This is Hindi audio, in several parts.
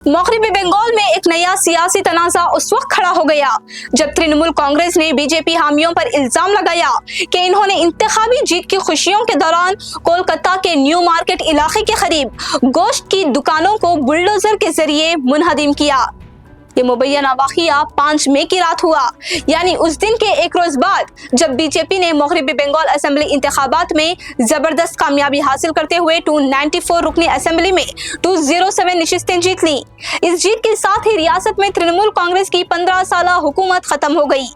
मगरबी बंगाल में एक नया सियासी तनाज़ा उस वक्त खड़ा हो गया जब तृणमूल कांग्रेस ने बीजेपी हामियों पर इल्जाम लगाया कि इन्होंने इंतखाबी जीत की खुशियों के दौरान कोलकाता के न्यू मार्केट इलाके के करीब गोश्त की दुकानों को बुलडोजर के जरिए मुनहदिम किया। ये मुबैना वाक़िया 5 मई की रात हुआ, यानी उस दिन के एक रोज बाद जब बीजेपी ने मगरबी बंगाल असेंबली इंतखाबात में जबरदस्त कामयाबी हासिल करते हुए 294 रुकनी असेंबली में 207 नशिस्तें जीत ली। इस जीत के साथ ही रियासत में तृणमूल कांग्रेस की 15 साला हुकूमत खत्म हो गई।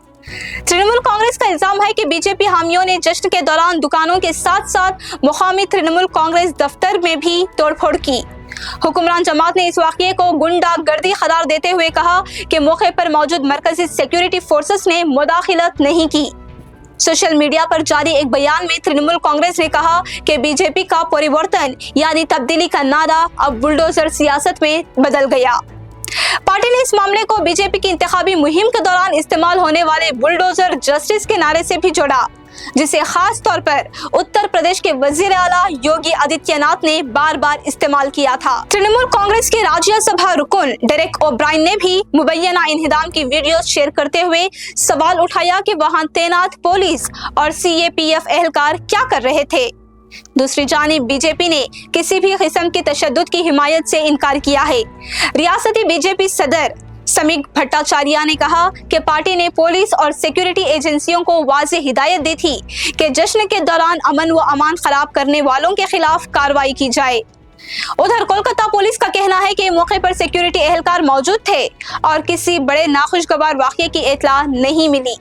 तृणमूल कांग्रेस का इल्जाम है कि बीजेपी हामियों ने जश्न के दौरान दुकानों के साथ साथ मुकामी तृणमूल कांग्रेस दफ्तर में भी तोड़फोड़ की। हुक्मरान जमात ने इस वाक़ये को गुंडागर्दी करार देते हुए कहा कि मौके पर मौजूद मरकजी सिक्योरिटी फोर्सेस ने मुदाखिलत नहीं की। सोशल मीडिया पर जारी एक बयान में तृणमूल कांग्रेस ने कहा कि बीजेपी का परिवर्तन यानी तब्दीली का नारा अब बुलडोजर सियासत में बदल गया। पार्टी ने इस मामले को बीजेपी की इंतखाबी मुहिम के दौरान इस्तेमाल होने वाले बुलडोजर जस्टिस के नारे से भी जोड़ा, जिसे खास तौर पर उत्तर प्रदेश के वजीर आला योगी आदित्यनाथ ने बार बार इस्तेमाल किया था। तृणमूल कांग्रेस के राज्यसभा रुकन डेरेक ओब्रायन ने भी मुबैना इन्हिदाम की वीडियो शेयर करते हुए सवाल उठाया कि वहां तैनात पुलिस और सीएपीएफ एहलकार क्या कर रहे थे। दूसरी जानिब बीजेपी ने किसी भी किस्म की तशद्दुद की हिमायत से इनकार किया है। रियासती बीजेपी सदर समीक भट्टाचार्य ने कहा कि पार्टी ने पुलिस और सिक्योरिटी एजेंसियों को वाज़ेह हिदायत दी थी कि जश्न के दौरान अमन व अमान खराब करने वालों के खिलाफ कार्रवाई की जाए। उधर कोलकाता पुलिस का कहना है कि मौके पर सिक्योरिटी एहलकार मौजूद थे और किसी बड़े नाखुशगवार वाक़ये की इत्तला नहीं मिली।